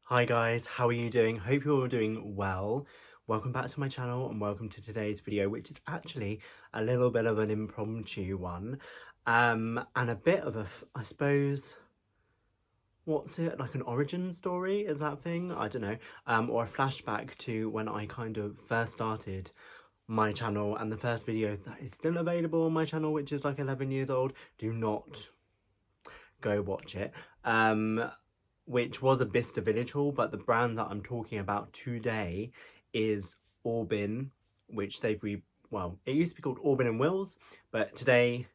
Hi guys, how are you doing? Hope you're all doing well. Welcome back to my channel and welcome to today's video, which is actually a little bit of an impromptu one. And a bit of I suppose, what's it, like an origin story, is that thing? I don't know. Or a flashback to when I kind of first started my channel, and the first video that is still available on my channel, which is like 11 years old. Do not go watch it. Which was a Bicester Village haul, but the brand that I'm talking about today is Aubin, which well, it used to be called Aubin Wills, but today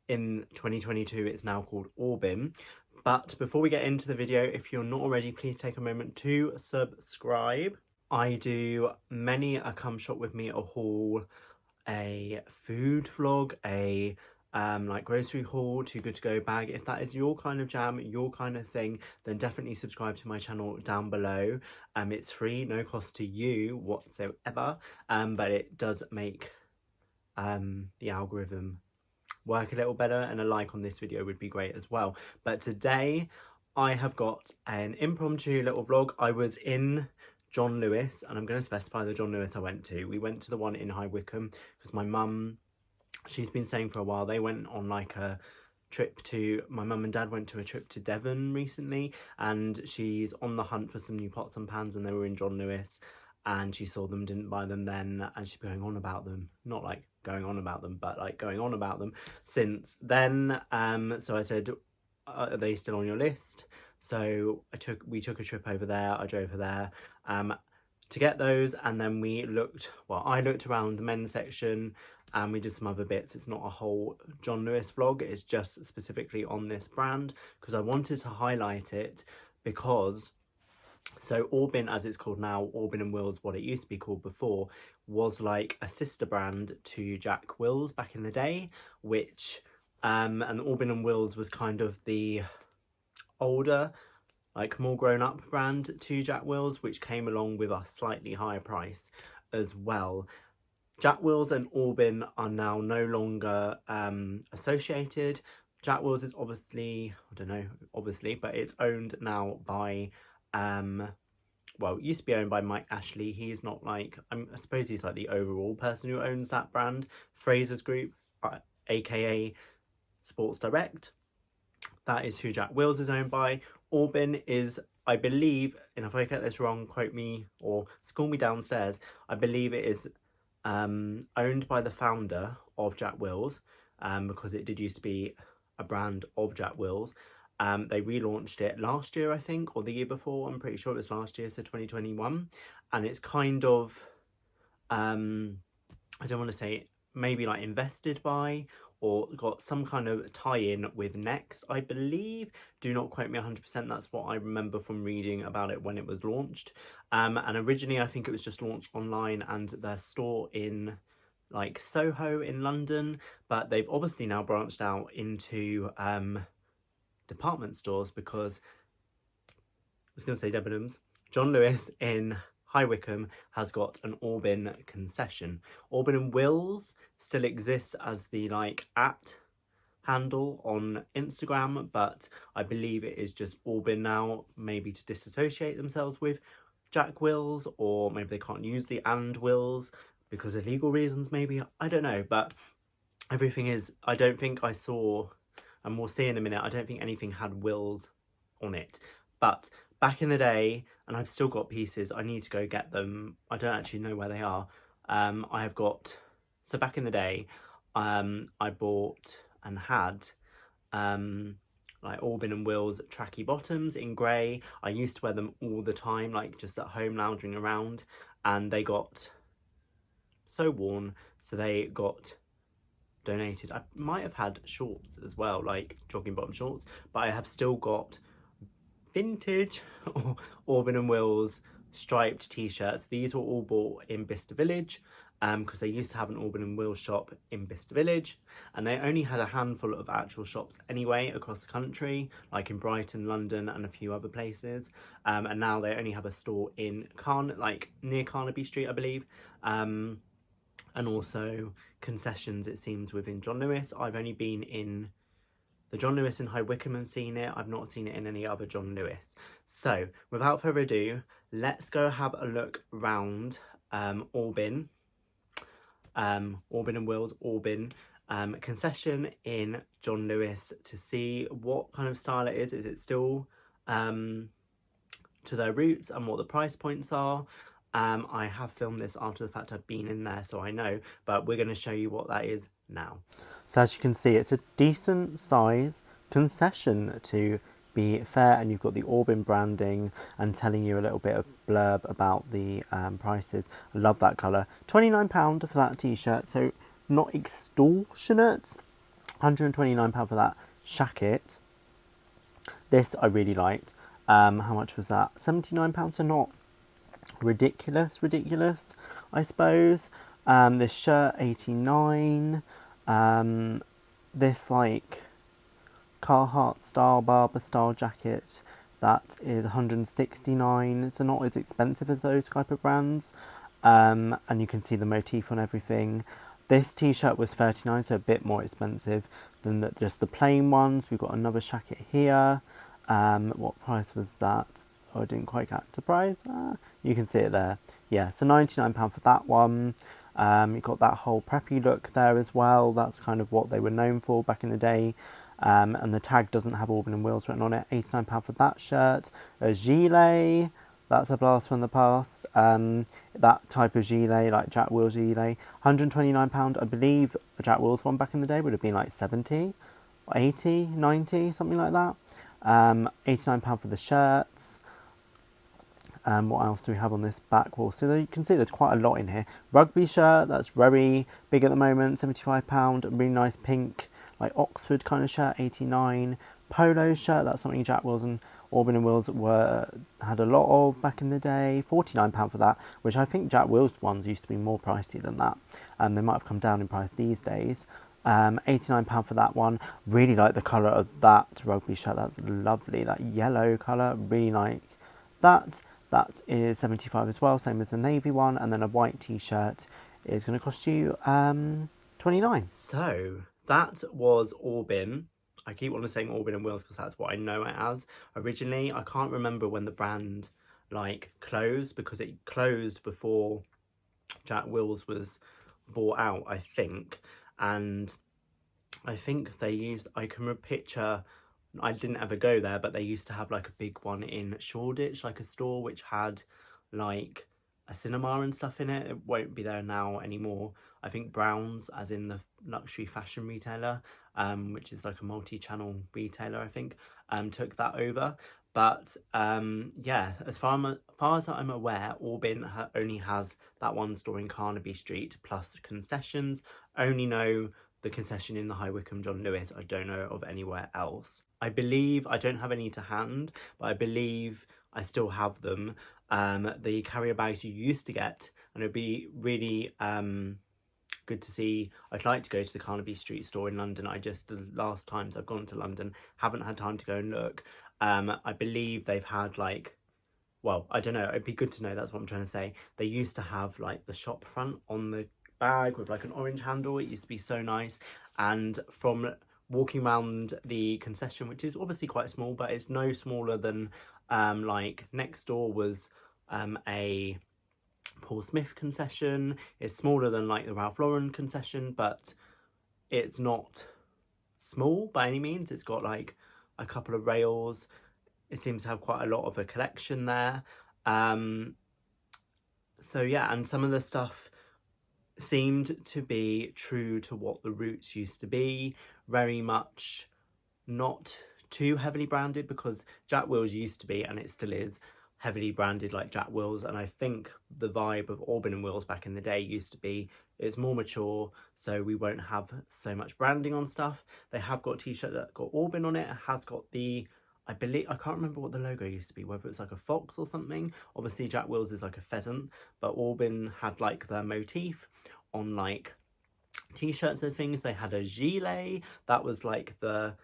in 2022 it's now called Aubin. But before we get into the video, if you're not already, please take a moment to subscribe. I do many a come shop with me, a haul, a food vlog, a like grocery haul, too good to go bag. If that is your kind of jam, your kind of thing, then definitely subscribe to my channel down below. It's free, no cost to you whatsoever, but it does make the algorithm work a little better, and a like on this video would be great as well. But today I have got an impromptu little vlog. I was in John Lewis, and I'm going to specify the John Lewis I went to. We went to the one in High Wycombe because my mum, she's been saying for a while, they went on like a trip to, my mum and dad went to a trip to Devon recently, and she's on the hunt for some new pots and pans, and they were in John Lewis, and she saw them, didn't buy them then, and she's going on about them. Not like going on about them, but like going on about them since then. So I said, are they still on your list? So we took a trip over there. I drove her there to get those, and then I looked around the men's section, and we did some other bits. It's not a whole John Lewis vlog, it's just specifically on this brand because I wanted to highlight it. Because so Aubin, as it's called now, Aubin Wills, what it used to be called before, was like a sister brand to Jack Wills back in the day, which and Aubin Wills was kind of the older, like more grown up brand to Jack Wills, which came along with a slightly higher price as well. Jack Wills and Aubin are now no longer associated. Jack Wills is obviously, I don't know, obviously, but it's owned now by, well, it used to be owned by Mike Ashley. He's not like, I suppose he's like the overall person who owns that brand. Fraser's Group, aka Sports Direct. That is who Jack Wills is owned by. Aubin is, I believe, and if I get this wrong, quote me or school me downstairs, I believe it is owned by the founder of Jack Wills, because it did used to be a brand of Jack Wills. They relaunched it last year, I think, or the year before. I'm pretty sure it was last year, so 2021. And it's kind of, I don't want to say maybe like invested by, or got some kind of tie-in with Next, I believe. Do not quote me 100%, that's what I remember from reading about it when it was launched. And originally I think it was just launched online and their store in like Soho in London, but they've obviously now branched out into department stores, because I was going to say Debenhams. John Lewis in High Wycombe has got an Aubin concession. Aubin Wills still exists as the like @ handle on Instagram, but I believe it is just Aubin now, maybe to disassociate themselves with Jack Wills, or maybe they can't use the and Wills because of legal reasons, maybe, I don't know. But everything is, I don't think I saw, and we'll see in a minute, I don't think anything had Wills on it. But back in the day, and I've still got pieces, I need to go get them, I don't actually know where they are. I have got, so back in the day, I bought and had like Aubin Wills tracky bottoms in grey. I used to wear them all the time, like just at home lounging around, and they got so worn, so they got donated. I might have had shorts as well, like jogging bottom shorts, but I have still got vintage Aubin Wills striped t-shirts. These were all bought in Bicester Village, because they used to have an Aubin Wills shop in Bicester Village, and they only had a handful of actual shops anyway across the country, like in Brighton, London, and a few other places. And now they only have a store in like near Carnaby Street, I believe. And also concessions, it seems, within John Lewis. I've only been in the John Lewis in High Wycombe have seen it. I've not seen it in any other John Lewis. So without further ado, let's go have a look round Aubin and Wills, Aubin concession in John Lewis to see what kind of style it is. Is it still to their roots and what the price points are? I have filmed this after the fact I've been in there, so I know, but we're going to show you what that is now. So as you can see, it's a decent size concession to be fair, and you've got the Aubin branding and telling you a little bit of blurb about the prices. I love that colour. £29 for that t-shirt, so not extortionate. £129 for that shacket. This I really liked. How much was that? £79, so not ridiculous, I suppose. This shirt, 89. This like Carhartt style, Barber style jacket, that is 169, so not as expensive as those type of brands. And you can see the motif on everything. This t-shirt was 39, so a bit more expensive than just the plain ones. We've got another jacket here. What price was that? Oh, I didn't quite get the price. You can see it there. Yeah, so £99 for that one. You've got that whole preppy look there as well. That's kind of what they were known for back in the day. And the tag doesn't have Aubin Wills written on it. £89 for that shirt. A gilet. That's a blast from the past. That type of gilet, like Jack Wills gilet. £129. I believe a Jack Wills one back in the day would have been like 70, 80, 90, something like that. £89 for the shirts. What else do we have on this back wall? So you can see there's quite a lot in here. Rugby shirt, that's very big at the moment, £75. A really nice pink, like Oxford kind of shirt, 89. Polo shirt, that's something Jack Wills and Aubin and Wills had a lot of back in the day. £49 for that, which I think Jack Wills ones used to be more pricey than that. They might have come down in price these days. £89 for that one. Really like the colour of that rugby shirt. That's lovely. That yellow colour, really like that. That is £75 as well, same as the navy one. And then a white t-shirt is going to cost you £29. So that was Aubin. I keep on saying Aubin and Wills because that's what I know it as. Originally, I can't remember when the brand like closed, because it closed before Jack Wills was bought out, I think. And I think they used, I can picture, I didn't ever go there, but they used to have like a big one in Shoreditch, like a store which had like a cinema and stuff in it. It won't be there now anymore. I think Browns, as in the luxury fashion retailer, which is like a multi-channel retailer, I think, took that over. But yeah, as far as I'm aware, Aubin only has that one store in Carnaby Street plus concessions. Only know the concession in the High Wycombe John Lewis. I don't know of anywhere else. I believe, I don't have any to hand, but I believe I still have them. The carrier bags you used to get, and it'd be really good to see. I'd like to go to the Carnaby Street store in London. The last times I've gone to London, haven't had time to go and look. I believe they've had like, well, I don't know, it'd be good to know, that's what I'm trying to say. They used to have like the shop front on the bag with like an orange handle. It used to be so nice. And from walking around the concession, which is obviously quite small, but it's no smaller than like next door was a Paul Smith concession. It's smaller than like the Ralph Lauren concession, but it's not small by any means. It's got like a couple of rails. It seems to have quite a lot of a collection there. So yeah, and some of the stuff seemed to be true to what the roots used to be, very much not too heavily branded, because Jack Wills used to be, and it still is, heavily branded like Jack Wills. And I think the vibe of Aubin and Wills back in the day used to be, it's more mature, so we won't have so much branding on stuff. They have got a t-shirt that got Aubin on it. It has got the, I believe, I can't remember what the logo used to be, whether it's like a fox or something. Obviously Jack Wills is like a pheasant, but Aubin had like their motif on like t-shirts and things. They had a gilet that was like the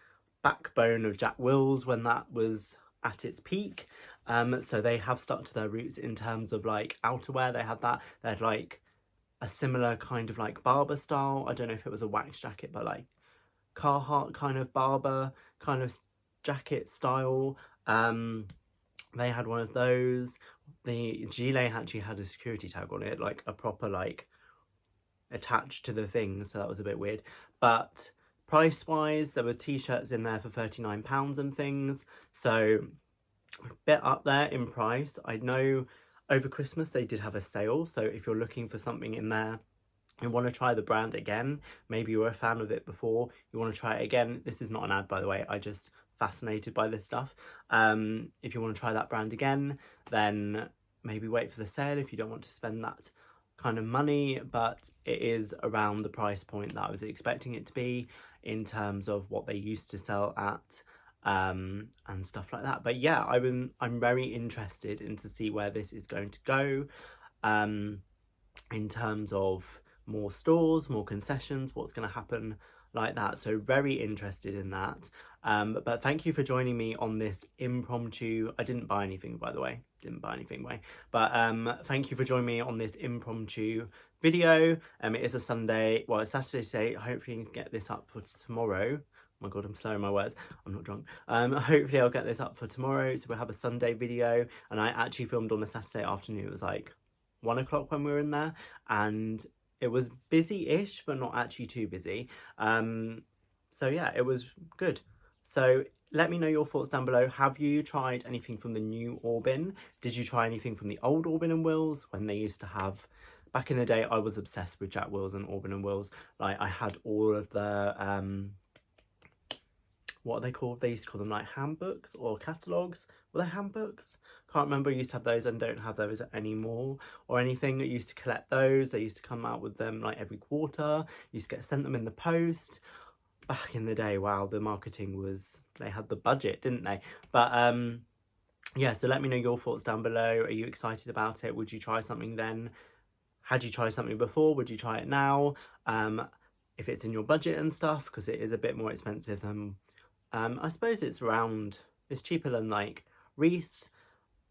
backbone of Jack Wills when that was at its peak. So they have stuck to their roots in terms of like outerwear. They had that. They had like a similar kind of like Barber style. I don't know if it was a wax jacket, but like Carhartt kind of Barber kind of jacket style. They had one of those. The gilet actually had a security tag on it, like a proper like attached to the thing, so that was a bit weird. But price wise, there were t-shirts in there for £39 and things, so a bit up there in price. I know over Christmas they did have a sale, so if you're looking for something in there, you want to try the brand again, maybe you were a fan of it before, you want to try it again. This is not an ad, by the way, I just fascinated by this stuff. If you want to try that brand again, then maybe wait for the sale if you don't want to spend that kind of money, but it is around the price point that I was expecting it to be in terms of what they used to sell at, and stuff like that. But yeah, I'm very interested in to see where this is going to go, in terms of more stores, more concessions, what's going to happen like that. So very interested in that. But thank you for joining me on this impromptu, I didn't buy anything, by the way, but thank you for joining me on this impromptu video. It is a Sunday, well, it's Saturday today. Hopefully you can get this up for tomorrow. Oh my god, I'm slurring my words, I'm not drunk. Hopefully I'll get this up for tomorrow, so we'll have a Sunday video. And I actually filmed on a Saturday afternoon. It was like 1 o'clock when we were in there, and it was busy-ish, but not actually too busy. So yeah, it was good. So let me know your thoughts down below. Have you tried anything from the new Aubin? Did you try anything from the old Aubin Wills when they used to have... Back in the day, I was obsessed with Jack Wills and Aubin Wills. Like, I had all of the... what are they called? They used to call them like handbooks or catalogues. Were they handbooks? Can't remember. I used to have those and don't have those anymore or anything. I used to collect those. They used to come out with them like every quarter. Used to get sent them in the post. Back in the day, wow, the marketing was... They had the budget, didn't they? But yeah, so let me know your thoughts down below. Are you excited about it? Would you try something then? Had you tried something before? Would you try it now? If it's in your budget and stuff, because it is a bit more expensive than... I suppose it's cheaper than like Reese,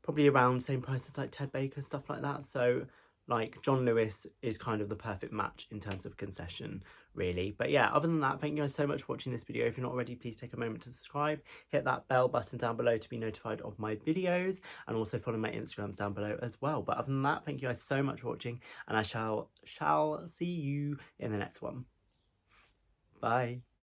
probably around the same price as like Ted Baker, stuff like that. So like John Lewis is kind of the perfect match in terms of concession, really. But yeah, other than that, thank you guys so much for watching this video. If you're not already, please take a moment to subscribe, hit that bell button down below to be notified of my videos, and also follow my Instagrams down below as well. But other than that, thank you guys so much for watching, and I shall see you in the next one. Bye.